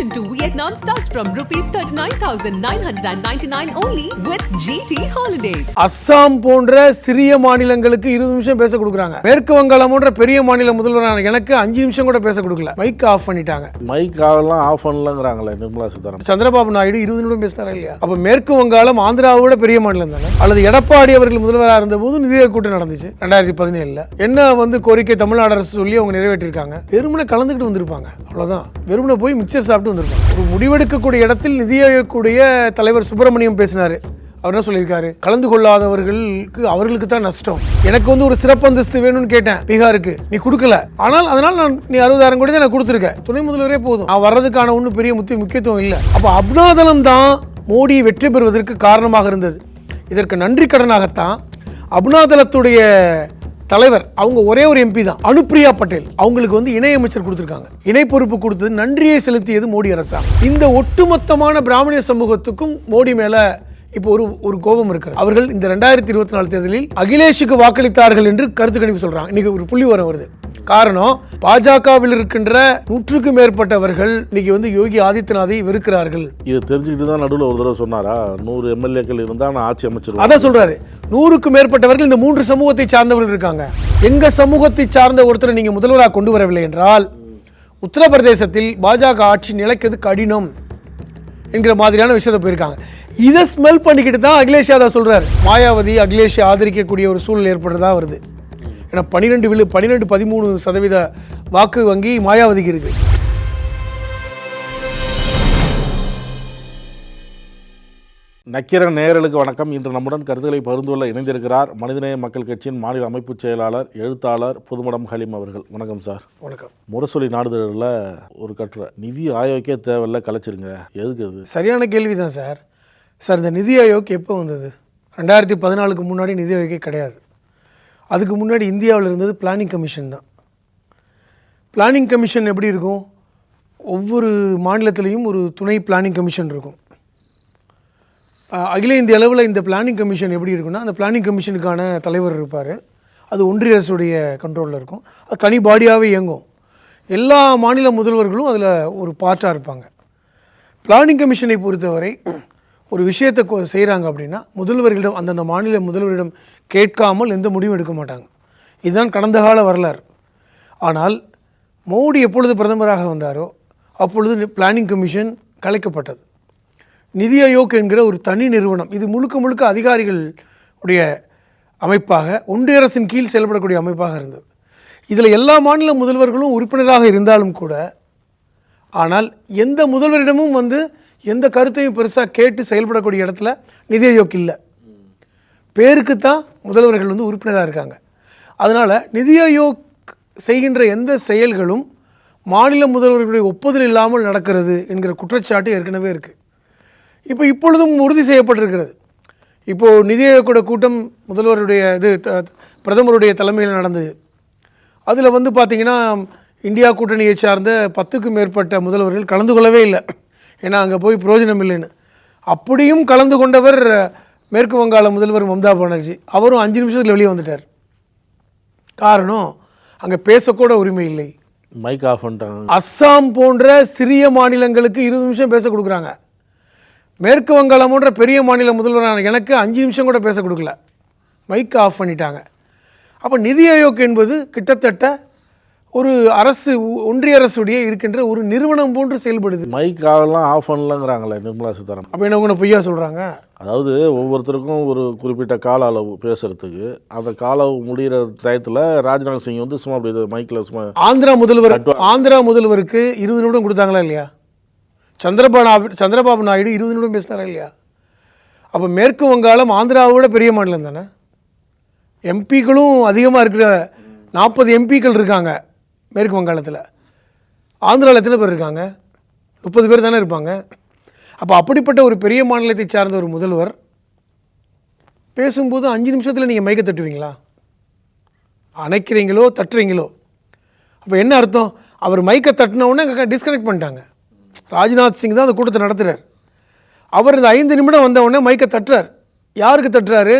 Admission to Vietnam starts from rupees 39,999 only with GT Holidays. Assam போன்ற சிறிய மாநிலங்களுக்கு 20 நிமிஷம் பேச கொடுக்குறாங்க. மேற்கு வங்காளம் போன்ற பெரிய மாநில முதல்வரான எனக்கு 5 நிமிஷம் கூட பேச கொடுக்கல. மைக் ஆஃப் பண்ணிட்டாங்க. மைக் ஆஃப்லாம் ஆஃப் பண்ணலங்கறாங்களே நிர்மலா சீதாராமன். சந்திரபாபு நாயுடு 20 நிமிடம் பேசினாரா இல்லையா? அப்ப மேற்கு வங்காளம் ஆந்திராவோட பெரிய மாநிலம் தானே? அல்லது எடப்பாடி அவர்கள் முதல்வராக இருந்தபோது நிதி ஆயோக் கூட்டம் நடந்துச்சு 2017ல. என்ன கோரிக்கை தமிழ்நாடு அரசு சொல்லி அவங்க நிறைவேற்றிருக்காங்க. வெறுமனே கலந்துக்கிட்டு வந்திருப்பாங்க, அவ்வளவுதான். வெறுமனே போய் மிக்சர் சாப்பிட்டு வந்திருப்பாங்க. ஒரு முடிவெடுக்கக்கூடிய இடத்தில் நிதி ஆயோக்குடைய தலைவர் சுப்பிரமணியம் பேசினாரு. அவர் என்ன சொல்லியிருக்காரு? கலந்து கொள்ளாதவர்களுக்கு அவர்களுக்கு தான் நஷ்டம். எனக்கு ஒரு சிறப்பு அந்தஸ்து வேணும்னு கேட்டேன் பீகாருக்கு, நீ கொடுக்கல. ஆனால் அதனால் நீ 60,000 கோடி தான் நான் கொடுத்துருக்கேன், துணை முதல்வரே போதும், நான் வர்றதுக்கான ஒன்றும் பெரிய முக்கியத்துவம் இல்லை. அப்போ அப்னாதலம் தான் மோடி வெற்றி பெறுவதற்கு காரணமாக இருந்தது. இதற்கு நன்றி கடனாகத்தான் அப்னாதலத்துடைய தலைவர் அவங்க ஒரே ஒரு எம்பி தான், அனுப்பிரியா பட்டேல், அவங்களுக்கு இணை அமைச்சர் கொடுத்திருக்காங்க. இணை பொறுப்பு கொடுத்தது, நன்றியை செலுத்தியது மோடி அரசாங்கம். இந்த ஒட்டுமொத்தமான பிராமணிய சமூகத்துக்கும் மோடி மேல இப்போ ஒரு கோபம் இருக்கிறது. அவர்கள் இந்த 2024 தேர்தலில் அகிலேஷுக்கு வாக்களித்தார்கள் என்று கருத்து கணிப்பு சொல்றாங்க. இன்னைக்கு ஒரு புள்ளி வருது. காரணம், பாஜகவில் இருக்கின்ற 100க்கும் மேற்பட்டவர்கள் இன்னைக்கு யோகி ஆதித்யநாத்தை வெறுக்கிறார்கள். இது தெரிஞ்சுக்கிட்டு தான் நடுவில் ஒரு தடவை சொன்னாரா, 100 எம்எல்ஏக்கள் இருந்தா நான் ஆட்சி அமைச்சர். அதான் சொல்றாரு, 100க்கும் மேற்பட்டவர்கள் இந்த 3 சமூகத்தை சார்ந்தவர்கள் இருக்காங்க. எங்க சமூகத்தை சார்ந்த ஒருத்தரை நீங்க முதல்வராக கொண்டு வரவில்லை என்றால் உத்தரப்பிரதேசத்தில் பாஜக ஆட்சி நிலைக்கிறது கடினம் என்கிற மாதிரியான விஷயத்தை போயிருக்காங்க. இதை ஸ்மெல் பண்ணிக்கிட்டு தான் அகிலேஷ் யாதவ் சொல்றாரு. மாயாவதி அகிலேஷை ஆதரிக்கக்கூடிய ஒரு சூழல் ஏற்படுறதா வருது. ஏன்னா 12-13% வாக்கு வங்கி மாயாவதிக்கு இருக்கு. நக்கீரன் நேயர்களுக்கு வணக்கம். இன்று நம்முடன் கருத்துக்களை பகிர்ந்து கொள்ள இணைந்திருக்கிறார் மனிதநேய மக்கள் கட்சியின் மாநில அமைப்பு செயலாளர், எழுத்தாளர் புதுமடம் ஹலீம் அவர்கள். வணக்கம் சார். வணக்கம். முரசொலி நாடுதலில் ஒரு கட்டுரை, நிதி ஆயோக்கே தேவையில்ல, கலைச்சிருங்க. எதுக்கு அது? சரியான கேள்வி தான் சார். இந்த நிதி ஆயோக் எப்போ வந்தது? 2014க்கு முன்னாடி நிதி ஆயோக்கே கிடையாது. அதுக்கு முன்னாடி இந்தியாவில் இருந்தது பிளானிங் கமிஷன் தான். பிளானிங் கமிஷன் எப்படி இருக்கும்? ஒவ்வொரு மாநிலத்திலையும் ஒரு துணை பிளானிங் கமிஷன் இருக்கும். அகில இந்திய அளவில் இந்த பிளானிங் கமிஷன் எப்படி இருக்குன்னா, அந்த பிளானிங் கமிஷனுக்கான தலைவர் இருப்பார். அது ஒன்றிய அரசுடைய கண்ட்ரோலில் இருக்கும். அது தனி பாடியாகவே இயங்கும். எல்லா மாநில முதல்வர்களும் அதில் ஒரு பார்ட்டாக இருப்பாங்க. பிளானிங் கமிஷனை பொறுத்தவரை ஒரு விஷயத்தை செய்கிறாங்க அப்படின்னா முதல்வர்களிடம், அந்தந்த மாநில முதல்வரிடம் கேட்காமல் எந்த முடிவும் எடுக்க மாட்டாங்க. இதுதான் கடந்த கால வரலாறு. ஆனால் மோடி எப்பொழுது பிரதமராக வந்தாரோ அப்பொழுது பிளானிங் கமிஷன் கலைக்கப்பட்டது. நிதி ஆயோக் என்கிற ஒரு தனி நிறுவனம், இது முழுக்க அதிகாரிகள் உடைய அமைப்பாக, ஒன்றிய அரசின் கீழ் செயல்படக்கூடிய அமைப்பாக இருந்தது. இதில் எல்லா மாநில முதல்வர்களும் உறுப்பினராக இருந்தாலும் கூட, ஆனால் எந்த முதல்வரிடமும் எந்த கருத்தையும் பெருசாக கேட்டு செயல்படக்கூடிய இடத்துல நிதி ஆயோக் இல்லை. பேருக்கு தான் முதல்வர்கள் உறுப்பினராக இருக்காங்க. அதனால் நிதி ஆயோக் செய்கின்ற எந்த செயல்களும் மாநில முதல்வர்களுடைய ஒப்புதல் இல்லாமல் நடக்கிறது என்கிற குற்றச்சாட்டு ஏற்கனவே இருக்குது. இப்பொழுதும் உறுதி செய்யப்பட்டிருக்கிறது. இப்போது நிதி ஆயோக்கோட கூட்டம் முதல்வருடைய பிரதமருடைய தலைமையில் நடந்தது. அதில் பார்த்திங்கன்னா இந்தியா கூட்டணியை சார்ந்த 10க்கும் மேற்பட்ட முதல்வர்கள் கலந்து கொள்ளவே இல்லை. ஏன்னா அங்கே போய் பிரயோஜனம் இல்லைன்னு. அப்படியும் கலந்து கொண்டவர் மேற்கு வங்காள முதல்வர் மம்தா பானர்ஜி. அவரும் 5 நிமிஷத்தில் வெளியே வந்துட்டார். காரணம், அங்கே பேசக்கூட உரிமை இல்லை, மைக் ஆஃப் பண்ணிட்டாங்க. அஸ்ஸாம் போன்ற சிறிய மாநிலங்களுக்கு 20 நிமிஷம் பேச கொடுக்குறாங்க. மேற்கு வங்காளம் போன்ற பெரிய மாநில முதல்வரான எனக்கு 5 நிமிஷம் கூட பேச கொடுக்கல, மைக் ஆஃப் பண்ணிட்டாங்க. அப்போ நிதி ஆயோக் என்பது கிட்டத்தட்ட ஒரு அரசு, ஒன்றிய அரசுடைய இருக்கின்ற ஒரு நிறுவனம் போன்று செயல்படுது. மைக் ஆஃப்லாம் ஆஃப் பண்ணலங்கிறாங்களே நிர்மலா சீதாராமன். அப்போ என்ன பொய்யா சொல்கிறாங்க? அதாவது ஒவ்வொருத்தருக்கும் ஒரு குறிப்பிட்ட கால அளவு பேசுறதுக்கு, அந்த கால அளவு முடிகிற டயத்தில் ராஜ்நாத் சிங் சும்மா அப்படி மைக்கில் சும்மா. ஆந்திரா முதல்வருக்கு 20 நிமிடம் கொடுத்தாங்களா இல்லையா? சந்திரபாபு நாயுடு 20 நிமிடம் பேசினாரா இல்லையா? அப்போ மேற்கு வங்காளம் ஆந்திராவோட பெரிய மாநிலம் தானே. எம்பிக்களும் அதிகமாக இருக்கிற 40 எம்பிக்கள் இருக்காங்க மேற்கு வங்காளத்தில். ஆந்திராவில் எத்தனை பேர் இருக்காங்க? 30 பேர் தானே இருப்பாங்க. அப்போ அப்படிப்பட்ட ஒரு பெரிய மாநிலத்தை சார்ந்த ஒரு முதல்வர் பேசும்போது 5 நிமிஷத்தில் நீங்கள் மைக்கை தட்டுவீங்களா? அணைக்கிறீங்களோ தட்டுறீங்களோ? அப்போ என்ன அர்த்தம்? அவர் மைக்கை தட்டினவுடனே டிஸ்கனெக்ட் பண்ணிட்டாங்க. ராஜ்நாத் சிங் தான் அந்த கூட்டத்தை நடத்துகிறார். அவர் இந்த 5 நிமிடம் வந்தவுடனே மைக்கை தட்டுறார். யாருக்கு தட்டுறாரு?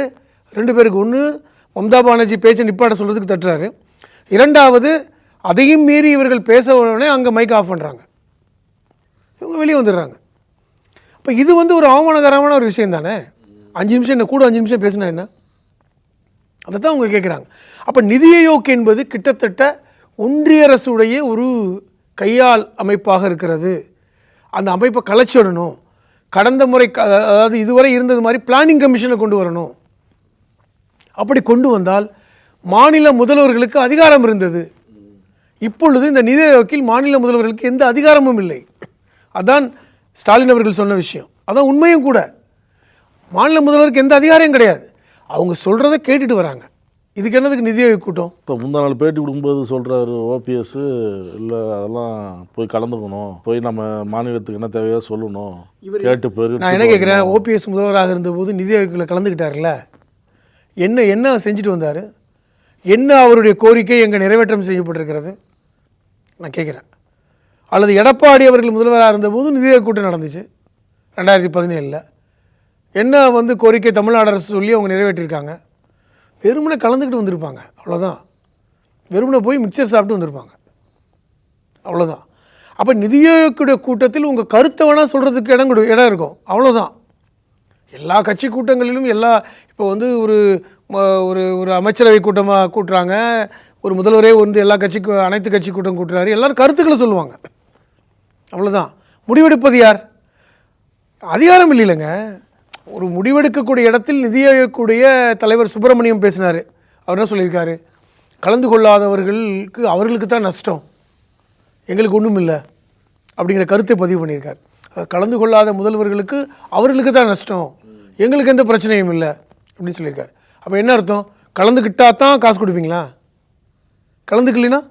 2 பேருக்கு. ஒன்று, மம்தா பானர்ஜி பேச்சை நிப்பாட்ட சொல்கிறதுக்கு தட்டுறாரு. 2வது, அதையும் மீறி இவர்கள் பேச உடனே அங்கே மைக் ஆஃப் பண்ணுறாங்க. இவங்க வெளியே வந்துடுறாங்க. இப்போ இது வந்து ஒரு அவமானகரமான ஒரு விஷயம் தானே. 5 நிமிஷம் என்ன கூட 5 நிமிஷம் பேசினா என்ன, அதை தான் அவங்க கேட்குறாங்க. அப்போ நிதி ஆயோக் என்பது கிட்டத்தட்ட ஒன்றிய அரசுடைய ஒரு கையால் அமைப்பாக இருக்கிறது. அந்த அமைப்பை கலைச்சிடணும். கடந்த முறை அதாவது இதுவரை இருந்தது மாதிரி பிளானிங் கமிஷனை கொண்டு வரணும். அப்படி கொண்டு வந்தால் மாநில முதல்வர்களுக்கு அதிகாரம் இருந்தது. இப்பொழுது இந்த நிதி ஆயோக்கில் மாநில முதல்வர்களுக்கு எந்த அதிகாரமும் இல்லை. அதான் ஸ்டாலின் அவர்கள் சொன்ன விஷயம். அதான் உண்மையும் கூட. மாநில முதல்வருக்கு எந்த அதிகாரம் கிடையாது. அவங்க சொல்கிறத கேட்டுட்டு வராங்க. இதுக்கு என்னதுக்கு நிதி ஆயோக் கூட்டம்? இப்போ முந்தா நாள் பேட்டி கொடுக்கும்போது சொல்கிறாரு ஓபிஎஸ், இல்லை அதெல்லாம் போய் கலந்துக்கணும், போய் நம்ம மாநிலத்துக்கு என்ன தேவையோ சொல்லணும், கேட்டு போயிரு. நான் என்ன கேட்குறேன், ஓபிஎஸ் முதல்வராக இருந்தபோது நிதி ஆயோக்கில் கலந்துக்கிட்டார்ல, என்ன செஞ்சுட்டு வந்தார்? என்ன அவருடைய கோரிக்கை எங்கே நிறைவேற்றம் செய்யப்பட்டிருக்கிறது நான் கேட்குறேன். அல்லது எடப்பாடி அவர்கள் முதல்வராக இருந்தபோது நிதி ஆயோக் கூட்டம் நடந்துச்சு 2017. என்ன வந்து கோரிக்கை தமிழ்நாடு அரசு சொல்லி அவங்க நிறைவேற்றிருக்காங்க? வெறுமனை கலந்துக்கிட்டு வந்திருப்பாங்க, அவ்வளோதான். வெறுமனை போய் மிக்சர் சாப்பிட்டு வந்திருப்பாங்க, அவ்வளோதான். அப்போ நிதி ஆயோக்குடைய கூட்டத்தில் உங்கள் கருத்தை வேணால் சொல்கிறதுக்கு இடம் இருக்கும், அவ்வளோதான். எல்லா கட்சி கூட்டங்களிலும் இப்போ வந்து ஒரு ஒரு அமைச்சரவை கூட்டமாக கூட்டுறாங்க, ஒரு முதல்வரே வந்து அனைத்து கட்சி கூட்டம் கூட்டுறாரு, எல்லோரும் கருத்துக்களை சொல்லுவாங்க, அவ்வளோதான். முடிவெடுப்பது யார்? அதிகாரம் இல்லைங்க. ஒரு முடிவெடுக்கக்கூடிய இடத்தில் நிதி ஆயோக்குடைய தலைவர் சுப்பிரமணியம் பேசினார். அவர் என்ன சொல்லியிருக்காரு? கலந்து கொள்ளாதவர்களுக்கு அவர்களுக்கு தான் நஷ்டம், எங்களுக்கு ஒன்றும் இல்லை அப்படிங்கிற கருத்தை பதிவு பண்ணியிருக்கார். கலந்து கொள்ளாத முதல்வர்களுக்கு அவர்களுக்கு தான் நஷ்டம், எங்களுக்கு எந்த பிரச்சனையும் இல்லை அப்படின்னு சொல்லியிருக்காரு. அப்போ என்ன அர்த்தம்? கலந்துக்கிட்டால் தான் காசு கொடுப்பீங்களா? கலந்துக்கலைன்னா?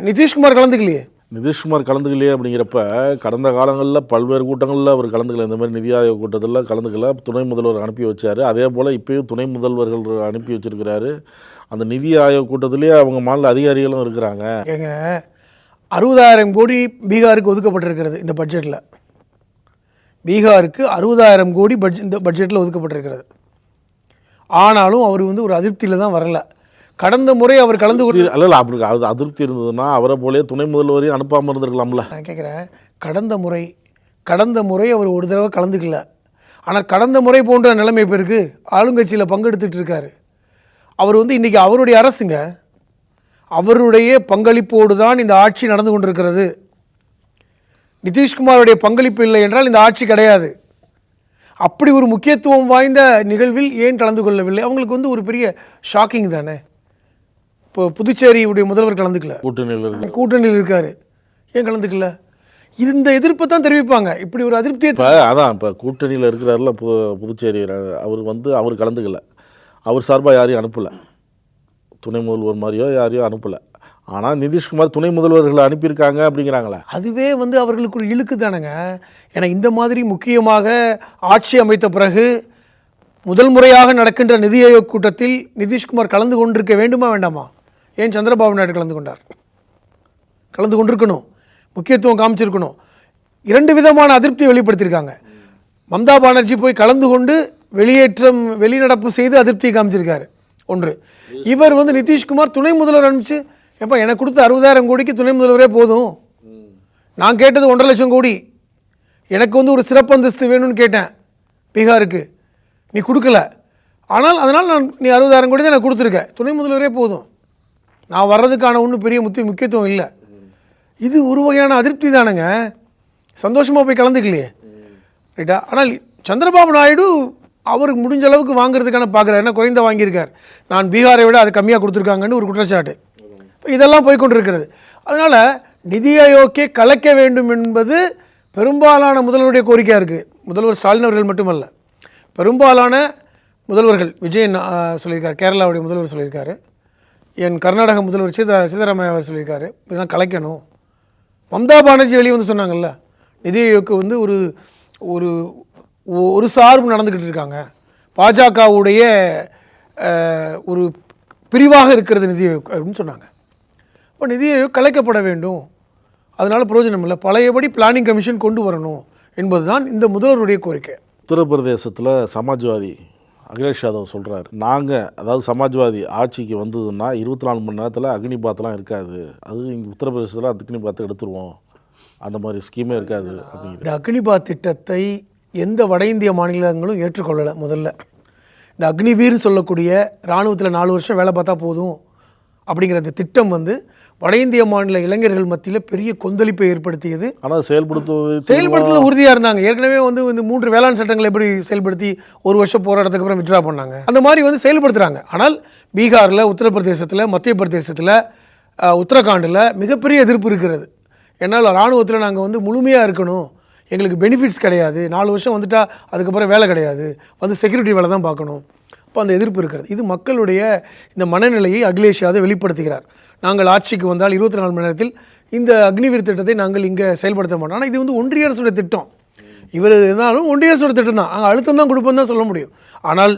நிதிஷ்குமார் கலந்துக்கலையே. நிதிஷ்குமார் கலந்துக்கலையே அப்படிங்கிறப்ப கடந்த காலங்களில் பல்வேறு கூட்டங்களில் அவர் கலந்துக்கல. இந்த மாதிரி நிதி ஆயோக் கூட்டத்தில் கலந்துக்கல, துணை முதல்வர் அனுப்பி வச்சார். அதே போல் இப்போயும் துணை முதல்வர்கள் அனுப்பி வச்சிருக்கிறாரு. அந்த நிதி ஆயோக் கூட்டத்திலேயே அவங்க மாநில அதிகாரிகளும் இருக்கிறாங்க. ஏங்க 60,000 கோடி பீகாருக்கு ஒதுக்கப்பட்டிருக்கிறது இந்த பட்ஜெட்டில். பீகாருக்கு 60,000 கோடி இந்த பட்ஜெட்டில் ஒதுக்கப்பட்டிருக்கிறது. ஆனாலும் அவர் வந்து ஒரு அதிருப்தியில் தான் வரல. கடந்த முறை அவர் கலந்து கொண்டு அல்ல அப்படி அது அதிருப்தி இருந்ததுன்னா அவரை போலே துணை முதல்வரையும் அனுப்பாமல் இருந்திருக்கலாம்ல. நான் கேட்குறேன், கடந்த முறை அவர் ஒரு தடவை கலந்துக்கல. ஆனால் கடந்த முறை போன்ற நிலைமை பேருக்கு ஆளுங்கட்சியில் பங்கெடுத்துட்டு இருக்காரு. அவர் வந்து இன்றைக்கி அவருடைய அரசுங்க, அவருடைய பங்களிப்போடு தான் இந்த ஆட்சி நடந்து கொண்டிருக்கிறது. நிதிஷ்குமாருடைய பங்களிப்பு இல்லை என்றால் இந்த ஆட்சி கிடையாது. அப்படி ஒரு முக்கியத்துவம் வாய்ந்த நிகழ்வில் ஏன் கலந்து கொள்ளவில்லை? அவங்களுக்கு வந்து ஒரு பெரிய ஷாக்கிங் தானே. இப்போ புதுச்சேரியுடைய முதல்வர் கலந்துக்கல, கூட்டணியில் இருக்கார், ஏன் கலந்துக்கல? இந்த எதிர்ப்பை தான் தெரிவிப்பாங்க. இப்படி ஒரு அதிருப்தியை அதான் இப்போ கூட்டணியில் இருக்கிறாருல புதுச்சேரி, அவர் கலந்துக்கல, அவர் சார்பாக யாரையும் அனுப்பலை, துணை முதல்வர் மாதிரியோ யாரையும் அனுப்பலை. ஆனால் நிதிஷ்குமார் துணை முதல்வர்களை அனுப்பியிருக்காங்க அப்படிங்கிறாங்களே, அதுவே வந்து அவர்களுக்கு ஒரு இழுக்கு தானேங்க. ஏன்னா இந்த மாதிரி முக்கியமாக ஆட்சி அமைத்த பிறகு முதல் முறையாக நடக்கின்ற நிதி ஆயோக் கூட்டத்தில் நிதிஷ்குமார் கலந்து கொண்டிருக்க வேண்டுமா வேண்டாமா? ஏன் சந்திரபாபு நாயுடு கலந்து கொண்டார்? கலந்து கொண்டிருக்கணும், முக்கியத்துவம் காமிச்சிருக்கணும். 2 விதமான அதிருப்தியை வெளிப்படுத்தியிருக்காங்க. மம்தா பானர்ஜி போய் கலந்து கொண்டு வெளிநடப்பு செய்து அதிருப்தியை காமிச்சிருக்காரு ஒன்று. இவர் வந்து நிதிஷ்குமார் துணை முதல்வர் அனுப்பிச்சு, எப்போ எனக்கு கொடுத்த 60,000 கோடிக்கு துணை முதல்வரே போதும், நான் கேட்டது 1.5 லட்சம் கோடி, எனக்கு வந்து ஒரு சிறப்பு அந்தஸ்து வேணும்னு கேட்டேன் பீகாருக்கு, நீ கொடுக்கல, அதனால் நீ 60,000 கோடி தான் நான் கொடுத்துருக்கேன், துணை முதல்வரே போதும், நான் வர்றதுக்கான ஒன்றும் பெரிய முக்கியத்துவம் இல்லை. இது ஒரு வகையான அதிருப்தி தானேங்க. சந்தோஷமாக போய் கலந்துக்கலையே, ரைட்டா? ஆனால் சந்திரபாபு நாயுடு அவருக்கு முடிஞ்ச அளவுக்கு வாங்குறதுக்கான பார்க்குறாரு. என்ன குறைந்த வாங்கியிருக்கார், நான் பீகாரை விட அது கம்மியாக கொடுத்துருக்காங்கன்னு ஒரு குற்றச்சாட்டு. இதெல்லாம் போய்கொண்டிருக்கிறது. அதனால் நிதி ஆயோக்கை கலைக்க வேண்டும் என்பது பெரும்பாலான முதல்வருடைய கோரிக்கையாக இருக்குது. முதல்வர் ஸ்டாலின் அவர்கள் மட்டுமல்ல, பெரும்பாலான முதல்வர்கள், விஜயன் சொல்லியிருக்கார், கேரளாவுடைய முதல்வர் சொல்லியிருக்காரு, என் கர்நாடக முதல்வர் சித்தராமையா அவர் சொல்லியிருக்காரு, இதெல்லாம் கலைக்கணும். மம்தா பானர்ஜி வெளியே வந்து சொன்னாங்கல்ல, நிதி ஆயோக்கு வந்து ஒரு ஒரு சார்பு நடந்துக்கிட்டு இருக்காங்க, பாஜகவுடைய ஒரு பிரிவாக இருக்கிறது நிதி ஆயோக் அப்படின்னு சொன்னாங்க. இப்போ நிதி ஆயோக் கலைக்கப்பட வேண்டும், அதனால் பிரயோஜனம் இல்லை, பழையபடி பிளானிங் கமிஷன் கொண்டு வரணும் என்பது தான் இந்த முதல்வருடைய கோரிக்கை. உத்தரப்பிரதேசத்தில் சமாஜ்வாதி அகிலேஷ் யாதவ் சொல்கிறார், அதாவது சமாஜ்வாதி ஆட்சிக்கு வந்ததுன்னா 24 மணி நேரத்தில் அக்னி பாத்லாம் இருக்காது, அது இங்கே உத்தரப்பிரதேசத்தில் அக்னி பாத்தை எடுத்துருவோம் அந்த மாதிரி ஸ்கீமே இருக்காது அப்படிங்கிறது. இந்த அக்னிபாத் திட்டத்தை எந்த வட இந்திய மாநிலங்களும் ஏற்றுக்கொள்ளலை. முதல்ல இந்த அக்னிவீர் சொல்லக்கூடிய இராணுவத்தில் 4 வருஷம் வேலை பார்த்தா போதும் அப்படிங்கிற அந்த திட்டம் வந்து வட இந்திய மாநில இளைஞர்கள் மத்தியில் பெரிய கொந்தளிப்பை ஏற்படுத்தியது. ஆனால் செயல்படுத்தல உறுதியாக இருந்தாங்க. ஏற்கனவே வந்து இந்த 3 வேளாண் சட்டங்களை எப்படி செயல்படுத்தி 1 வருஷம் போராட்டத்துக்கு அப்புறம் வித்ட்ரா பண்ணாங்க, அந்த மாதிரி வந்து செயல்படுத்துகிறாங்க. ஆனால் பீகாரில், உத்தரப்பிரதேசத்தில், மத்திய பிரதேசத்தில், உத்தரகாண்டில் மிகப்பெரிய எதிர்ப்பு இருக்கிறது. என்னால் இராணுவத்தில் நாங்கள் வந்து முழுமையாக இருக்கணும், எங்களுக்கு பெனிஃபிட்ஸ் கிடையாது, 4 வருஷம் வந்துட்டால் அதுக்கப்புறம் வேலை கிடையாது, வந்து செக்யூரிட்டி வேலை தான் பார்க்கணும். இப்போ அந்த எதிர்ப்பு இருக்கிறது. இது மக்களுடைய இந்த மனநிலையை அகிலேஷ் யாதவ் வெளிப்படுத்துகிறார். நாங்கள் ஆட்சிக்கு வந்தால் 24 மணி நேரத்தில் இந்த அக்னிவீர் திட்டத்தை நாங்கள் இங்கே செயல்படுத்த மாட்டோம். ஆனால் இது வந்து ஒன்றிய அரசுடைய திட்டம். இவர் இருந்தாலும் ஒன்றிய அரசோட திட்டம் தான், நாங்கள் அழுத்தம் தான் கொடுப்போம் தான் சொல்ல முடியும். ஆனால்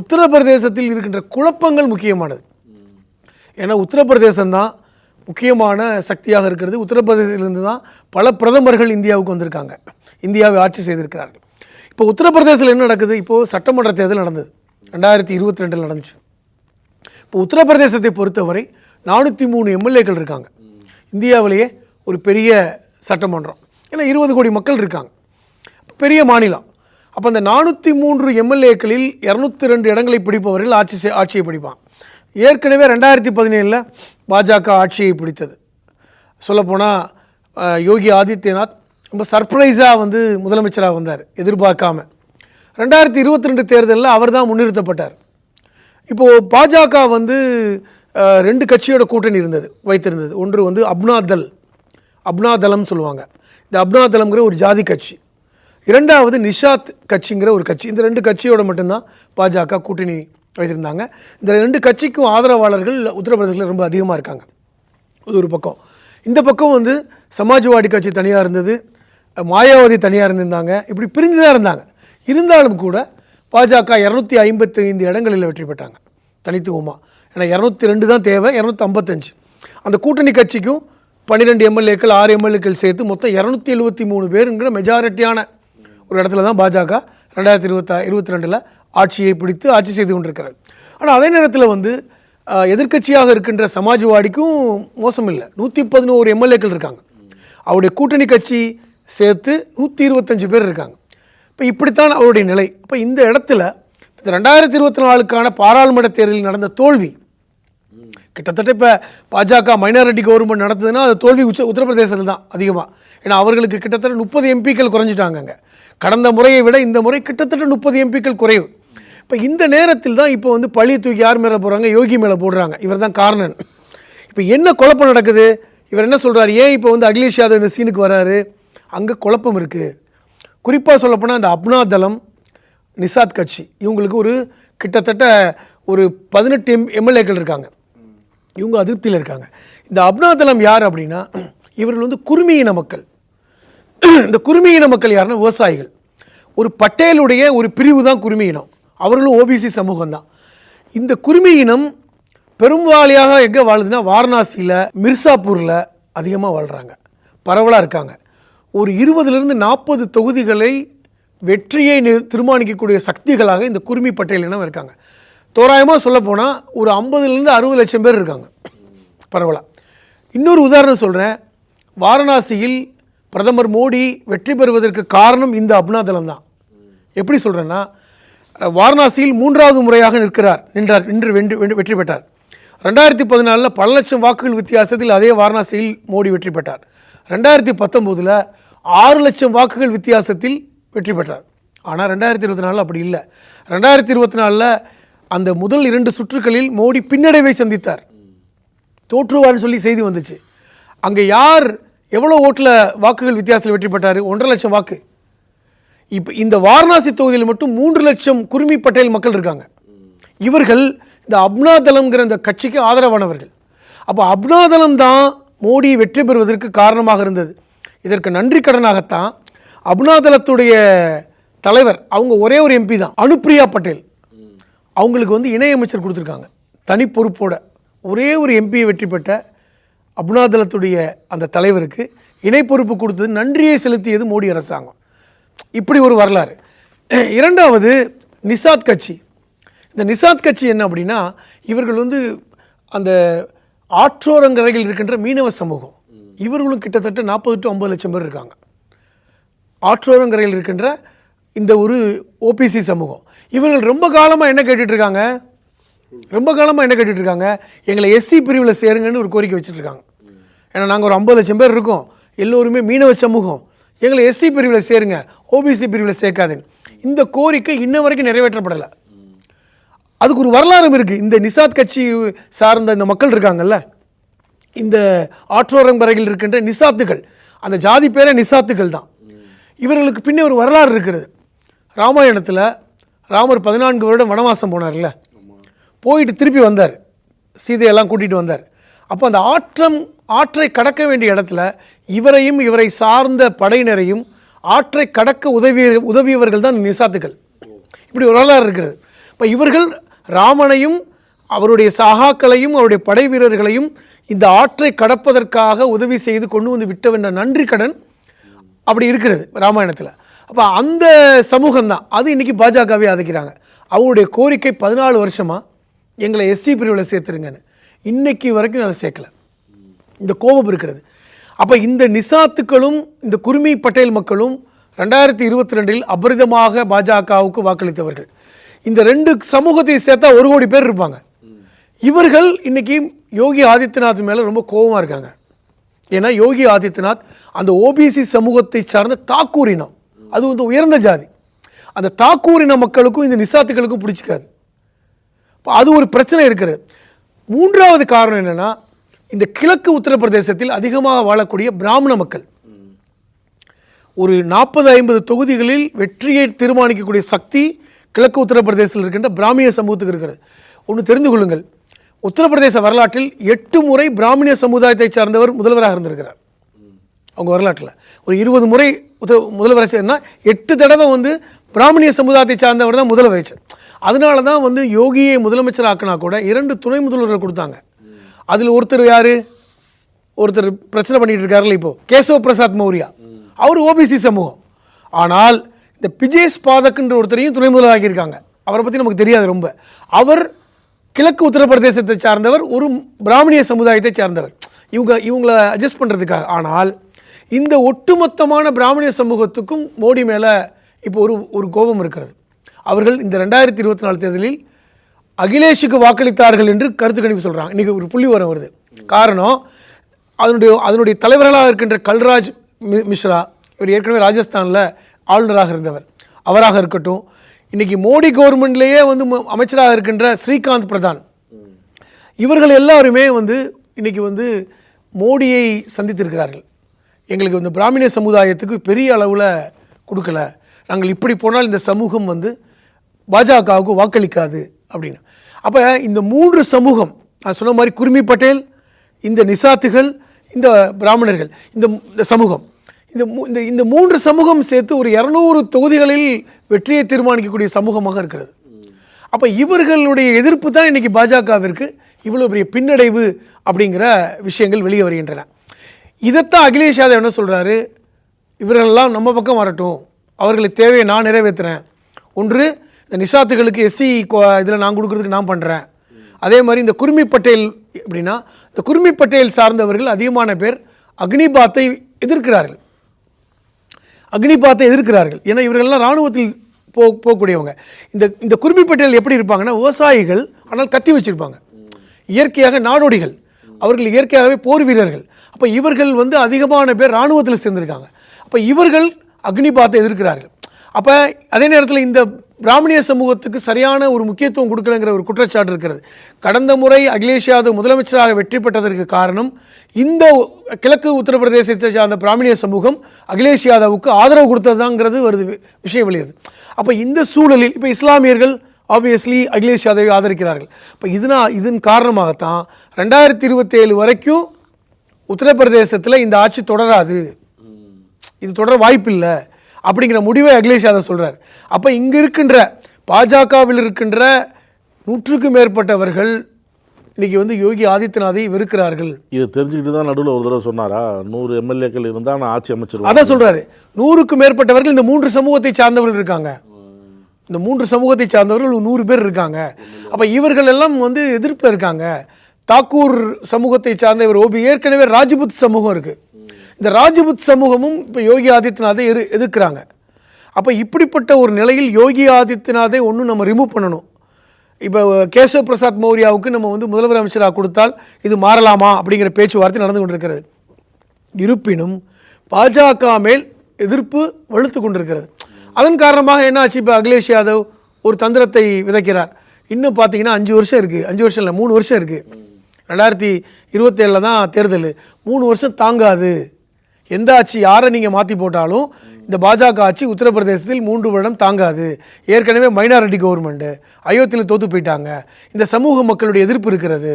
உத்தரப்பிரதேசத்தில் இருக்கின்ற குழப்பங்கள் முக்கியமானது. ஏன்னா உத்தரப்பிரதேசம் தான் முக்கியமான சக்தியாக இருக்கிறது. உத்தரப்பிரதேசத்திலிருந்து தான் பல பிரதமர்கள் இந்தியாவுக்கு வந்திருக்காங்க, இந்தியாவை ஆட்சி செய்திருக்கிறார்கள். இப்போ உத்தரப்பிரதேசத்தில் என்ன நடக்குது? இப்போது சட்டமன்ற தேர்தல் நடந்தது, 2022 நடந்துச்சு. இப்போ உத்தரப்பிரதேசத்தை பொறுத்தவரை 403 எம்எல்ஏக்கள் இருக்காங்க. இந்தியாவிலேயே ஒரு பெரிய சட்டமன்றம். ஏன்னா 20 கோடி மக்கள் இருக்காங்க, பெரிய மாநிலம். அப்போ அந்த 403 எம்எல்ஏக்களில் 202 இடங்களை பிடிப்பவர்கள் ஆட்சியை பிடிப்பாங்க. ஏற்கனவே 2017 பாஜக ஆட்சியை பிடித்தது. சொல்லப்போனால் யோகி ஆதித்யநாத் ரொம்ப சர்ப்ரைஸாக வந்து முதலமைச்சராக வந்தார், எதிர்பார்க்காம. 2022 தேர்தலில் அவர் தான் முன்னிறுத்தப்பட்டார். இப்போது பாஜக வந்து 2 கட்சியோட கூட்டணி வைத்திருந்தது. ஒன்று வந்து அப்னாதளம் சொல்லுவாங்க. இந்த அப்னாதளம்ங்கிற ஒரு ஜாதி கட்சி. இரண்டாவது நிஷாத் கட்சிங்கிற ஒரு கட்சி. இந்த 2 கட்சியோட மட்டும்தான் பாஜக கூட்டணி வைத்திருந்தாங்க. இந்த 2 கட்சிக்கும் ஆதரவாளர்கள் உத்தரப்பிரதேசத்தில் ரொம்ப அதிகமாக இருக்காங்க. அது ஒரு பக்கம். இந்த பக்கம் வந்து சமாஜ்வாடி கட்சி தனியாக இருந்தது, மாயாவதி தனியாக இருந்திருந்தாங்க. இப்படி பிரிஞ்சு தான் இருந்தாங்க. இருந்தாலும் கூட பாஜக 255 இடங்களில் வெற்றி பெற்றாங்க தனித்துவமாக. ஏன்னா 202 தான் தேவை, 255. அந்த கூட்டணி கட்சிக்கும் 12 எம்எல்ஏக்கள், 6 எம்எல்ஏக்கள் சேர்த்து மொத்தம் 273 பேருங்கிற மெஜாரிட்டியான ஒரு இடத்துல தான் பாஜக 2022 ஆட்சியை பிடித்து ஆட்சி செய்து கொண்டிருக்கிறார். ஆனால் அதே நேரத்தில் வந்து எதிர்க்கட்சியாக இருக்கின்ற சமாஜ்வாடிக்கும் மோசம் இல்லை, 111 எம்எல்ஏக்கள் இருக்காங்க. அவருடைய கூட்டணி கட்சி சேர்த்து 125 பேர் இருக்காங்க. இப்போ இப்படித்தான் அவருடைய நிலை. இப்போ இந்த இடத்துல 2024க்கான பாராளுமன்ற தேர்தலில் நடந்த தோல்வி கிட்டத்தட்ட இப்போ பாஜக மைனாரிட்டி கவர்மெண்ட் நடந்ததுன்னா அது தோல்வி உத்தரப்பிரதேசத்தில் தான் அதிகமாக. ஏன்னா அவர்களுக்கு கிட்டத்தட்ட 30 எம்பிக்கள் குறைஞ்சிட்டாங்க. கடந்த முறையை விட இந்த முறை கிட்டத்தட்ட 30 எம்பிக்கள் குறைவு. இப்போ இந்த நேரத்தில் தான் இப்போ வந்து பழி தூக்கி யார் மேலே போடுறாங்க? யோகி மேலே போடுறாங்க. இவர் தான் காரணம். இப்போ என்ன குழப்பம் நடக்குது? இவர் என்ன சொல்கிறார்? ஏன் இப்போ வந்து அகிலேஷ் யாதவ் இந்த சீனுக்கு வராரு? அங்கே குழப்பம் இருக்குது. குறிப்பாக சொல்லப்போனால் அந்த அப்னாதளம், நிஷாத் கட்சி இவங்களுக்கு ஒரு கிட்டத்தட்ட ஒரு 18 எம்எல்ஏக்கள் இருக்காங்க. இவங்க அதிருப்தியில் இருக்காங்க. இந்த அப்னாதளம் யார் அப்படின்னா, இவர்கள் வந்து குருமியின மக்கள். இந்த குருமியின மக்கள் யாருன்னா விவசாயிகள். ஒரு பட்டேலுடைய ஒரு பிரிவு தான் குருமியினம். அவர்களும் ஓபிசி சமூகம் தான். இந்த குருமியினம் பெரும்பாலியாக எங்கே வாழுதுன்னா வாரணாசியில், மிர்சாப்பூரில் அதிகமாக வாழ்கிறாங்க, பரவலாக இருக்காங்க. ஒரு 20லிருந்து 40 தொகுதிகளை வெற்றியை தீர்மானிக்கக்கூடிய சக்திகளாக இந்த குருமி பட்டேலினம் இருக்காங்க. தோராயமாக சொல்லப்போனால் ஒரு 50லிருந்து 60 லட்சம் பேர் இருக்காங்க பரவலாக. இன்னொரு உதாரணம் சொல்கிறேன். வாரணாசியில் பிரதமர் மோடி வெற்றி பெறுவதற்கு காரணம் இந்த அப்னாதளம் தான். எப்படி சொல்கிறேன்னா, வாரணாசியில் 3வது முறையாக நின்று வெற்றி பெற்றார். 2014 பல லட்சம் வாக்குகள் வித்தியாசத்தில் அதே வாரணாசியில் மோடி வெற்றி பெற்றார். 2019 6 லட்சம் வாக்குகள் வித்தியாசத்தில் வெற்றி பெற்றார். ஆனால் 2024 அப்படி இல்லை. 2024 அந்த முதல் 2 சுற்றுகளில் மோடி பின்னடைவை சந்தித்தார், தோற்றுவார்னு சொல்லி செய்தி வந்துச்சு. அங்கே யார் எவ்வளோ ஓட்டில் வாக்குகள் வித்தியாசத்தில் வெற்றி பெற்றார்? 1.5 லட்சம் வாக்கு. இப்போ இந்த வாரணாசி தொகுதியில் மட்டும் 3 லட்சம் குருமி பட்டேல் மக்கள் இருக்காங்க. இவர்கள் இந்த அப்னாதளம்ங்கிற இந்த கட்சிக்கு ஆதரவானவர்கள். அப்போ அப்னாதளம் தான் மோடி வெற்றி பெறுவதற்கு காரணமாக இருந்தது. இதற்கு நன்றி கடனாகத்தான் அப்னாதளத்துடைய தலைவர், அவங்க ஒரே ஒரு எம்பி தான், அனுப்பிரியா பட்டேல். அவங்களுக்கு வந்து இணையமைச்சர் கொடுத்துருக்காங்க தனி பொறுப்போட. ஒரே ஒரு எம்பியை வெற்றி பெற்ற அப்னாதளத்துடைய அந்த தலைவருக்கு இணை பொறுப்பு கொடுத்தது, நன்றியை செலுத்தியது மோடி அரசாங்கம். இப்படி ஒரு வரலாறு. இரண்டாவது நிஷாத் கட்சி. இந்த நிஷாத் கட்சி என்ன அப்படின்னா, இவர்கள் வந்து அந்த ஆற்றோரங்கரையில் இருக்கின்ற மீனவ சமூகம். இவர்களும் கிட்டத்தட்ட 40 to 50 லட்சம் பேர் இருக்காங்க. ஆற்றோரங்கரையில் இருக்கின்ற இந்த ஒரு ஓபிசி சமூகம். இவர்கள் ரொம்ப காலமாக என்ன கேட்டுட்டு இருக்காங்க, எங்களை எஸ்சி பிரிவில் சேருங்கன்னு ஒரு கோரிக்கை வச்சுட்டு இருக்காங்க. ஏன்னா நாங்கள் ஒரு 50 லட்சம் பேர் இருக்கோம், எல்லோருமே மீனவ சமூகம், எங்களை எஸ்சி பிரிவில் சேருங்க, ஓபிசி பிரிவில் சேர்க்காதுங்க. இந்த கோரிக்கை இன்ன வரைக்கும் நிறைவேற்றப்படலை. அதுக்கு ஒரு வரலாறு இருக்குது. இந்த நிசாத் கட்சி சார்ந்த இந்த மக்கள் இருக்காங்கல்ல, இந்த ஆற்றோரங்கரையில் இருக்கின்ற நிசாத்துகள், அந்த ஜாதி பேரே நிசாத்துகள் தான். இவர்களுக்கு பின்னே ஒரு வரலாறு இருக்கிறது. ராமாயணத்தில் ராமர் 14 வருடம் வனவாசம் போனார்ல, போயிட்டு திருப்பி வந்தார், சீதையெல்லாம் கூட்டிகிட்டு வந்தார். அப்போ அந்த ஆற்றை கடக்க வேண்டிய இடத்துல இவரையும் இவரை சார்ந்த படையினரையும் ஆற்றை கடக்க உதவியவர்கள் தான் நிசாத்துக்கள். இப்படி ஒரு வரலாறு இருக்கிறது. இப்போ இவர்கள் ராமனையும் அவருடைய சகாக்களையும் அவருடைய படை வீரர்களையும் இந்த ஆற்றை கடப்பதற்காக உதவி செய்து கொண்டு வந்து விட்டவென்ற நன்றி கடன் அப்படி இருக்கிறது ராமாயணத்தில். அப்போ அந்த சமூகம் தான் அது இன்றைக்கி பாஜகவே ஆதரிக்கிறாங்க. அவங்களுடைய கோரிக்கை 14 வருஷமாக எங்களை எஸ்சி பிரிவில் சேர்த்துருங்கன்னு, இன்னைக்கு வரைக்கும் அதை சேர்க்கலை. இந்த கோபம் இருக்கிறது. அப்போ இந்த நிசாத்துக்களும் இந்த குருமி பட்டேல் மக்களும் 2022 அபரிதமாக பாஜகவுக்கு வாக்களித்தவர்கள். இந்த 2 சமூகத்தை சேர்த்தா 1 கோடி பேர் இருப்பாங்க. இவர்கள் இன்னைக்கு யோகி ஆதித்யநாத் மேலே ரொம்ப கோபமாக இருக்காங்க. ஏன்னா யோகி ஆதித்யநாத் அந்த ஓபிசி சமூகத்தை சார்ந்த தாக்கூரினம், அது வந்து உயர்ந்த ஜாதி, அந்த தாக்கூரின மக்களுக்கும் இந்த நிசாத்துக்களுக்கும் பிடிச்சிக்காது. அது ஒரு பிரச்சனை இருக்கிறது. 3வது காரணம் என்னென்னா, இந்த கிழக்கு உத்தரப்பிரதேசத்தில் அதிகமாக வாழக்கூடிய பிராமண மக்கள் ஒரு 40-50 தொகுதிகளில் வெற்றியை தீர்மானிக்கக்கூடிய சக்தி கிழக்கு உத்தரப்பிரதேசத்தில் இருக்கின்ற பிராமிய சமூகத்துக்கு இருக்கிறது. ஒன்று தெரிந்து கொள்ளுங்கள், உத்தரப்பிரதேச வரலாற்றில் 8 முறை பிராமணிய சமுதாயத்தை சார்ந்தவர் முதல்வராக இருந்திருக்கிறார். அவங்க வரலாற்றில் ஒரு 20 முறை முதல்வர் சேர்னா 8 தடவை வந்து பிராமணிய சமுதாயத்தை சார்ந்தவர் தான் முதலமைச்சர். அதனால தான் வந்து யோகியை முதலமைச்சர் ஆக்கினா கூட 2 துணை முதல்வர்கள் கொடுத்தாங்க. அதில் ஒருத்தர் யார், ஒருத்தர் பிரச்சனை பண்ணிட்டு இருக்காருல்ல இப்போ, கேசவ் பிரசாத் மௌரியா, அவர் ஓபிசி சமூகம். ஆனால் இந்த பிஜேஷ் பாதக்ன்ற ஒருத்தரையும் துணை முதல்வர் ஆக்கியிருக்காங்க. அவரை பற்றி நமக்கு தெரியாது ரொம்ப. அவர் கிழக்கு உத்தரப்பிரதேசத்தை சார்ந்தவர், ஒரு பிராமணிய சமுதாயத்தை சார்ந்தவர். இவங்களை அட்ஜஸ்ட் பண்ணுறதுக்காக. ஆனால் இந்த ஒட்டுமொத்தமான பிராமணிய சமூகத்துக்கும் மோடி மேலே இப்போ ஒரு கோபம் இருக்கிறது. அவர்கள் இந்த 2024 தேர்தலில் அகிலேஷுக்கு வாக்களித்தார்கள் என்று கருத்து கணிப்பு சொல்கிறாங்க. இன்றைக்கி ஒரு புள்ளி வரம் வருது. காரணம், அதனுடைய தலைவர்களாக இருக்கின்ற கல்ராஜ் மிஸ்ரா, இவர் ஏற்கனவே ராஜஸ்தானில் ஆளுநராக இருந்தவர், அவராக இருக்கட்டும், இன்றைக்கி மோடி கவர்மெண்ட்லேயே வந்து அமைச்சராக இருக்கின்ற ஸ்ரீகாந்த் பிரதான், இவர்கள் எல்லாருமே வந்து இன்றைக்கி வந்து மோடியை சந்தித்திருக்கிறார்கள். எங்களுக்கு வந்து பிராமணிய சமுதாயத்துக்கு பெரிய அளவில் கொடுக்கல, நாங்கள் இப்படி போனால் இந்த சமூகம் வந்து பாஜகவுக்கு வாக்களிக்காது அப்படின்னு. அப்போ இந்த 3 சமூகம், நான் சொன்ன மாதிரி குருமி பட்டேல், இந்த நிசாத்துகள், இந்த பிராமணர்கள், இந்த சமூகம், இந்த 3 சமூகம் சேர்த்து ஒரு 200 தொகுதிகளில் வெற்றியை தீர்மானிக்கக்கூடிய சமூகமாக இருக்கிறது. அப்போ இவர்களுடைய எதிர்ப்பு தான் இன்றைக்கி பாஜகவிற்கு இவ்வளோ பெரிய பின்னடைவு அப்படிங்கிற விஷயங்கள் வெளியே வருகின்றன. இதைத்தான் அகிலேஷ் யாதவ் என்ன சொல்கிறாரு, இவர்களெல்லாம் நம்ம பக்கம் வரட்டும், அவர்களுக்கு தேவையை நான் நிறைவேற்றுறேன். ஒன்று, இந்த நிசாத்துகளுக்கு எஸ்சி இதில் நான் கொடுக்குறதுக்கு நான் பண்ணுறேன். அதே மாதிரி இந்த குருமி பட்டேல் அப்படின்னா, இந்த குருமி பட்டேல் சார்ந்தவர்கள் அதிகமான பேர் அக்னிபாத்தை எதிர்க்கிறார்கள். ஏன்னா இவர்கள்லாம் இராணுவத்தில் போகக்கூடியவங்க. இந்த குருமி பட்டேல் எப்படி இருப்பாங்கன்னா, விவசாயிகள், ஆனால் கத்தி வச்சுருப்பாங்க, இயற்கையாக நாடோடிகள், அவர்கள் இயற்கையாகவே போர் வீரர்கள். அப்போ இவர்கள் வந்து அதிகமான பேர் இராணுவத்தில் சேர்ந்திருக்காங்க. அப்போ இவர்கள் அக்னிபாத்தை எதிர்க்கிறார்கள். அப்போ அதே நேரத்தில் இந்த பிராமணிய சமூகத்துக்கு சரியான ஒரு முக்கியத்துவம் கொடுக்கலங்கிற ஒரு குற்றச்சாட்டு இருக்கிறது. கடந்த முறை அகிலேஷ் யாதவ் முதலமைச்சராக வெற்றி பெற்றதற்கு காரணம் இந்த கிழக்கு உத்தரப்பிரதேசத்தை சார்ந்த பிராமணிய சமூகம் அகிலேஷ் யாதவுக்கு ஆதரவு கொடுத்ததாங்கிறது வருது, விஷயம் வெளியது. அப்போ இந்த சூழலில் இப்போ இஸ்லாமியர்கள் ஆப்வியஸ்லி அகிலேஷ் யாதவை ஆதரிக்கிறார்கள். இப்போ இதன் காரணமாகத்தான் 2027 வரைக்கும் உத்தரப்பிரதேசத்தில் இந்த ஆட்சி தொடராது, இது தொடர வாய்ப்பில்லை அப்படிங்கிற முடிவை அகிலேஷ் யாதவ் சொல்கிறார். அப்போ இங்கே இருக்கின்ற பாஜகவில் இருக்கின்ற 100க்கும் மேற்பட்டவர்கள் இன்றைக்கி வந்து யோகி ஆதித்யநாத்தை வெறுக்கிறார்கள். இதை தெரிஞ்சுக்கிட்டு தான் நடுவில் ஒரு தடவை சொன்னாரா, 100 எம்எல்ஏக்கள் இருந்தால் நான் ஆட்சி அமைச்சிருவேன். அதான் சொல்கிறாரு, 100க்கும் மேற்பட்டவர்கள் இந்த 3 சமூகத்தை சார்ந்தவர்கள் இருக்காங்க. இந்த 3 சமூகத்தை சார்ந்தவர்கள் 100 பேர் இருக்காங்க. அப்போ இவர்கள் எல்லாம் வந்து எதிர்ப்பில் இருக்காங்க. தாக்கூர் சமூகத்தை சார்ந்த இவர் ஓபி, ஏற்கனவே ராஜ்புத் சமூகம் இருக்குது, இந்த ராஜபுத் சமூகமும் இப்போ யோகி ஆதித்யநாத்தை எதிர்க்கிறாங்க. அப்போ இப்படிப்பட்ட ஒரு நிலையில் யோகி ஆதித்யநாத்தை ஒன்றும் நம்ம ரிமூவ் பண்ணணும். இப்போ கேசவ் பிரசாத் மௌரியாவுக்கு நம்ம வந்து முதல்வர் அமைச்சராக கொடுத்தால் இது மாறலாமா அப்படிங்கிற பேச்சுவார்த்தை நடந்து கொண்டிருக்கிறது. இருப்பினும் பாஜக மேல் எதிர்ப்பு வலுத்து கொண்டிருக்கிறது. அதன் காரணமாக என்ன ஆச்சு, இப்போ அகிலேஷ் யாதவ் ஒரு தந்திரத்தை விதைக்கிறார். இன்னும் பார்த்தீங்கன்னா 5 வருஷம் இருக்குது, 5 வருஷம் இல்லை 3 வருஷம் இருக்குது. 2027 தான் தேர்தல். 3 வருஷம் தாங்காது. எந்த ஆட்சி யாரை நீங்கள் மாற்றி போட்டாலும் இந்த பாஜக ஆட்சி உத்தரப்பிரதேசத்தில் 3 வருடம் தாங்காது. ஏற்கனவே மைனாரிட்டி கவர்மெண்ட்டு அயோத்தியில் தோற்று போயிட்டாங்க, இந்த சமூக மக்களுடைய எதிர்ப்பு இருக்கிறது.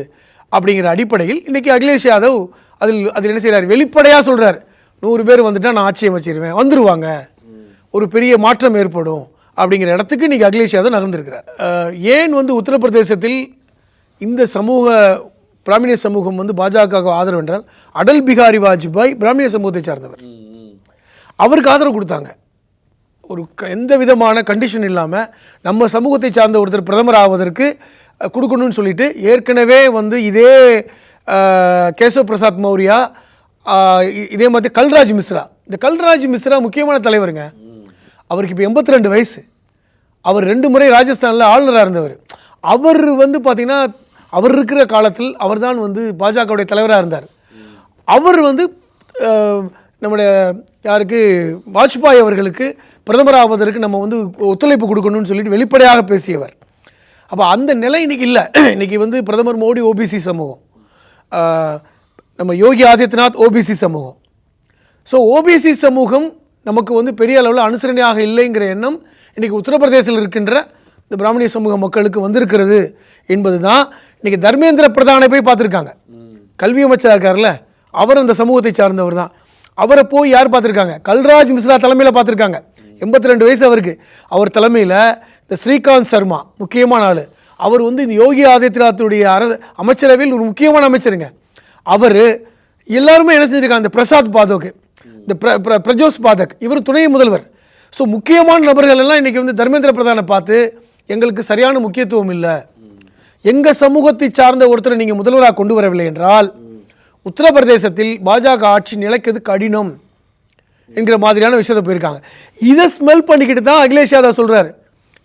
அப்படிங்கிற அடிப்படையில் இன்றைக்கி அகிலேஷ் யாதவ் அதில் என்ன செய்கிறார், வெளிப்படையாக சொல்கிறார், 100 பேர் வந்துட்டால் நான் ஆட்சி அமைச்சிருவேன், வந்துடுவாங்க, ஒரு பெரிய மாற்றம் ஏற்படும் அப்படிங்கிற இடத்துக்கு இன்றைக்கி அகிலேஷ் யாதவ் நகர்ந்திருக்கிறார். ஏன் வந்து உத்தரப்பிரதேசத்தில் இந்த பிராமணிய சமூகம் வந்து பாஜக ஆதரவு என்றால், அடல் பிகாரி வாஜ்பாய் பிராமணிய சமூகத்தை சார்ந்தவர், அவருக்கு ஆதரவு கொடுத்தாங்க. ஒரு எந்த விதமான கண்டிஷன் இல்லாமல் நம்ம சமூகத்தை சார்ந்த ஒருத்தர் பிரதமர் ஆவதற்கு கொடுக்கணும்னு சொல்லிட்டு ஏற்கனவே வந்து இதே கேசவ் பிரசாத் மௌரியா, இதே மாதிரி கல்ராஜ் மிஸ்ரா, இந்த கல்ராஜ் மிஸ்ரா முக்கியமான தலைவருங்க. அவருக்கு இப்போ 82 வயசு. அவர் 2 முறை ராஜஸ்தானில் ஆளுநராக இருந்தவர். அவர் வந்து பார்த்திங்கன்னா அவர் இருக்கிற காலத்தில் அவர் தான் வந்து பாஜகவுடைய தலைவராக இருந்தார். அவர் வந்து நம்முடைய யாருக்கு வாஜ்பாய் அவர்களுக்கு பிரதமர் ஆவதற்கு நம்ம வந்து ஒத்துழைப்பு கொடுக்கணும்னு சொல்லிட்டு வெளிப்படையாக பேசியவர். அப்போ அந்த நிலை இன்றைக்கி இல்லை. இன்றைக்கி வந்து பிரதமர் மோடி ஓபிசி சமூகம், நம்ம யோகி ஆதித்யநாத் ஓபிசி சமூகம். ஸோ ஓபிசி சமூகம் நமக்கு வந்து பெரிய அளவில் அனுசரணையாக இல்லைங்கிற எண்ணம் இன்றைக்கி உத்தரப்பிரதேசத்தில் இருக்கின்ற இந்த பிராமணிய சமூக மக்களுக்கு வந்திருக்கிறது என்பது தான். இன்றைக்கி தர்மேந்திர பிரதானை போய் பார்த்துருக்காங்க, கல்வி அமைச்சராக இருக்கார்ல, அவர் அந்த சமூகத்தை சார்ந்தவர் தான். அவரை போய் யார் பார்த்துருக்காங்க, கல்ராஜ் மிஸ்ரா தலைமையில் பார்த்துருக்காங்க. 82 வயசு அவருக்கு. அவர் தலைமையில் இந்த ஸ்ரீகாந்த் சர்மா முக்கியமான ஆள், அவர் வந்து இந்த யோகி ஆதித்யநாத்துடைய அமைச்சரவையில் ஒரு முக்கியமான அமைச்சருங்க. அவர் எல்லாருமே என்ன செஞ்சுருக்காங்க, இந்த பிரசாத் பாதோக்கு, இந்த பிரஜோஸ் பாதக், இவர் துணை முதல்வர். ஸோ முக்கியமான நபர்கள் எல்லாம் இன்றைக்கி வந்து தர்மேந்திர பிரதானை பார்த்து எங்களுக்கு சரியான முக்கியத்துவம் இல்லை, எங்கள் சமூகத்தை சார்ந்த ஒருத்தரை நீங்கள் முதல்வராக கொண்டு வரவில்லை என்றால் உத்தரப்பிரதேசத்தில் பாஜக ஆட்சி நிலைக்கிறது கடினம் என்கிற மாதிரியான விஷயத்தை போயிருக்காங்க. இதை ஸ்மெல் பண்ணிக்கிட்டு தான் அகிலேஷ் யாதவ் சொல்கிறார்,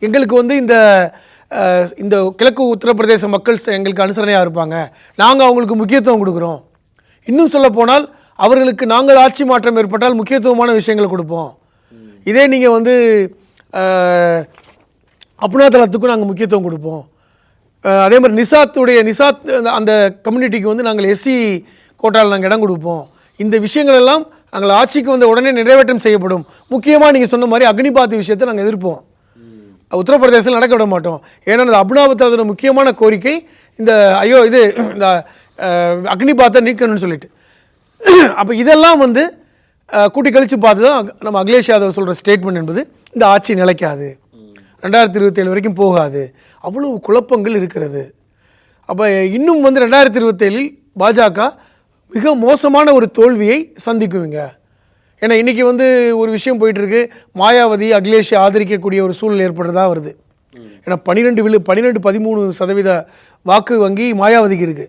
எங்களுக்கு வந்து இந்த கிழக்கு உத்தரப்பிரதேச மக்கள் எங்களுக்கு அனுசரணையாக இருப்பாங்க, நாங்கள் அவங்களுக்கு முக்கியத்துவம் கொடுக்குறோம். இன்னும் சொல்ல போனால் அவர்களுக்கு நாங்கள் ஆட்சி மாற்றம் ஏற்பட்டால் முக்கியத்துவமான விஷயங்களை கொடுப்போம். இதே நீங்கள் வந்து அப்னா தளத்துக்கும் நாங்கள் முக்கியத்துவம் கொடுப்போம். அதே மாதிரி நிசாத் அந்த கம்யூனிட்டிக்கு வந்து நாங்கள் எஸ்சி கோட்டாவில் நாங்கள் இடம் கொடுப்போம். இந்த விஷயங்கள் எல்லாம் நாங்கள் ஆட்சிக்கு வந்து உடனே நிறைவேற்றம் செய்யப்படும். முக்கியமாக நீங்கள் சொன்ன மாதிரி அக்னிபாத் விஷயத்தை நாங்கள் எதிர்ப்போம், உத்தரப்பிரதேசத்தில் நடக்க விட மாட்டோம். ஏன்னா அந்த அப்னாபத்தோட முக்கியமான கோரிக்கை இந்த இந்த அக்னிபாத்தை நீக்கணும்னு சொல்லிட்டு. அப்போ இதெல்லாம் வந்து கூட்டி கழித்து பார்த்து தான் நம்ம அகிலேஷ் யாதவ் சொல்கிற ஸ்டேட்மெண்ட் என்பது இந்த ஆட்சி நிலைக்காது, 2027 வரைக்கும் போகாது, அவ்வளோ குழப்பங்கள் இருக்கிறது. அப்போ இன்னும் வந்து 2027 பாஜக மிக மோசமான ஒரு தோல்வியை சந்திக்குவீங்க. ஏன்னா இன்றைக்கி வந்து ஒரு விஷயம் போயிட்டுருக்கு, மாயாவதி அகிலேஷை ஆதரிக்கக்கூடிய ஒரு சூழல் ஏற்படுறதா வருது. ஏன்னா 13% வாக்கு வங்கி மாயாவதிக்கு இருக்குது.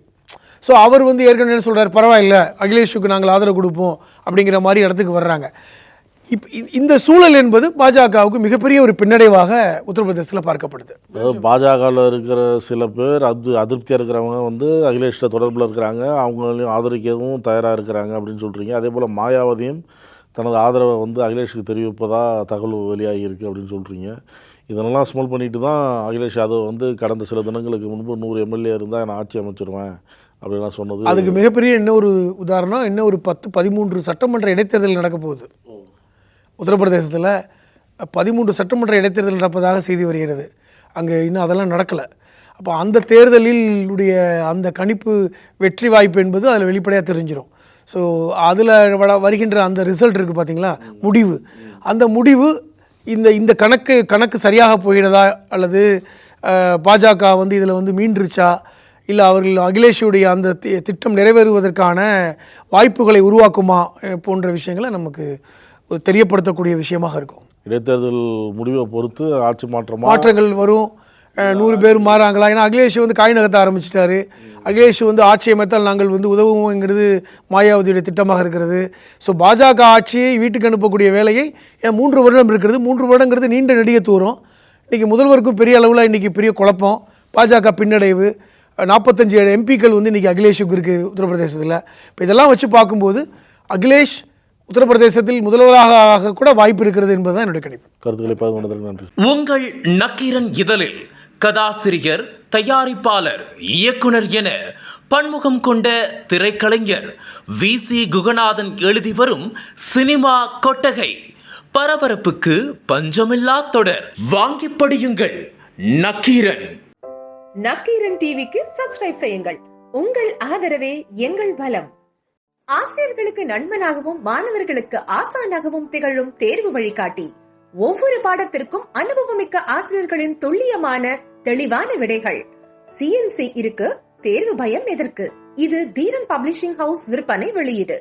ஸோ அவர் வந்து ஏற்கனவே என்ன சொல்கிறார், பரவாயில்ல அகிலேஷுக்கு நாங்கள் ஆதரவு கொடுப்போம் அப்படிங்கிற மாதிரி இடத்துக்கு வர்றாங்க. இந்த சூழல் என்பது பாஜகவுக்கு மிகப்பெரிய ஒரு பின்னடைவாக உத்தரப்பிரதேசத்தில் பார்க்கப்படுது. பாஜகவில் இருக்கிற சில பேர் அதிருப்தியாக இருக்கிறவங்க வந்து அகிலேஷில் தொடர்பில் இருக்கிறாங்க, அவங்களையும் ஆதரிக்கவும் தயாராக இருக்கிறாங்க அப்படின்னு சொல்கிறீங்க. அதே போல் மாயாவதியும் தனது ஆதரவை வந்து அகிலேஷுக்கு தெரிவிப்பதாக தகவல் வெளியாகி இருக்குது அப்படின்னு சொல்கிறீங்க. இதனெல்லாம் ஸ்மெல் பண்ணிட்டு தான் அகிலேஷ் யாதவ் வந்து கடந்த சில தினங்களுக்கு முன்பு 100 எம்எல்ஏ இருந்தால் நான் ஆட்சி அமைச்சிருவேன் அப்படின்லாம் சொன்னது. அதுக்கு மிகப்பெரிய இன்னொரு உதாரணம், இன்னும் ஒரு 10-13 சட்டமன்ற இடைத்தேர்தல் நடக்க போகுது. உத்தரப்பிரதேசத்தில் 13 சட்டமன்ற இடைத்தேர்தல் நடப்பதாக செய்தி வருகிறது. அங்கே இன்னும் அதெல்லாம் நடக்கலை. அப்போ அந்த தேர்தலில் அந்த கணிப்பு வெற்றி வாய்ப்பு என்பது அதில் வெளிப்படையாக தெரிஞ்சிடும். ஸோ அதில் வருகின்ற அந்த ரிசல்ட் இருக்குது பார்த்தீங்களா, முடிவு, அந்த முடிவு இந்த கணக்கு சரியாக போகிறதா, அல்லது பாஜக வந்து இதில் வந்து மீண்டுருச்சா, இல்லை அவர்கள் அகிலேஷுடைய அந்த திட்டம் நிறைவேறுவதற்கான வாய்ப்புகளை உருவாக்குமா போன்ற விஷயங்களை நமக்கு தெரியப்படுத்தக்கூடிய விஷயமாக இருக்கும். இடைத்தேர்தல் முடிவை பொறுத்து ஆட்சி மாற்றங்கள் வரும். 100 பேர் மாறாங்களா? ஏன்னா அகிலேஷ் வந்து காய் நகர்த்த ஆரம்பிச்சிட்டாரு. அகிலேஷ் வந்து ஆட்சி அமைத்தால் நாங்கள் வந்து உதவுவோங்கிறது மாயாவதியுடைய திட்டமாக இருக்கிறது. ஸோ பாஜக ஆட்சியை வீட்டுக்கு அனுப்பக்கூடிய வேலையை 3 வருடம் இருக்கிறது. 3 வருடங்கிறது நீண்ட நெடிய தூரம். இன்றைக்கி முதல்வருக்கும் பெரிய அளவில் இன்றைக்கி பெரிய குழப்பம், பாஜக பின்னடைவு, 45 எம்பிக்கள் வந்து இன்றைக்கி அகிலேஷுக்கு இருக்குது உத்தரப்பிரதேசத்தில். இப்போ இதெல்லாம் வச்சு பார்க்கும்போது அகிலேஷ் உத்தரப்பிரதேசத்தில் முதல்வராக கூட வாய்ப்பு இருக்கிறது என்பதுதான் என்னுடைய கணிப்பு. கருத்துக்களை பகிர்ந்ததற்கு நன்றி. உங்கள் நக்கீரன் இதழில் கதாசிரியர், தயாரிப்பாளர், இயக்குனர் என பன்முகம் கொண்ட திரைக்கலைஞர் VC குகநாதன் எழுதி வரும் சினிமா கொட்டகை பரபரப்புக்கு பஞ்சமில்லா தொடர். வாங்கி படியுங்கள். நக்கீரன். நக்கீரன் டிவிக்கு சப்ஸ்கிரைப் செய்யுங்கள். உங்கள் ஆதரவே எங்கள் பலம். ஆசிரியர்களுக்கு நண்பனாகவும் மாணவர்களுக்கு ஆசானாகவும் திகழும் தேர்வு வழிகாட்டி. ஒவ்வொரு பாடத்திற்கும் அனுபவமிக்க ஆசிரியர்களின் துல்லியமான தெளிவான விடைகள். CNC இருக்கு, தேர்வு பயம் எதற்கு? இது தீரன் பப்ளிஷிங் ஹவுஸ் விற்பனை வெளியீடு.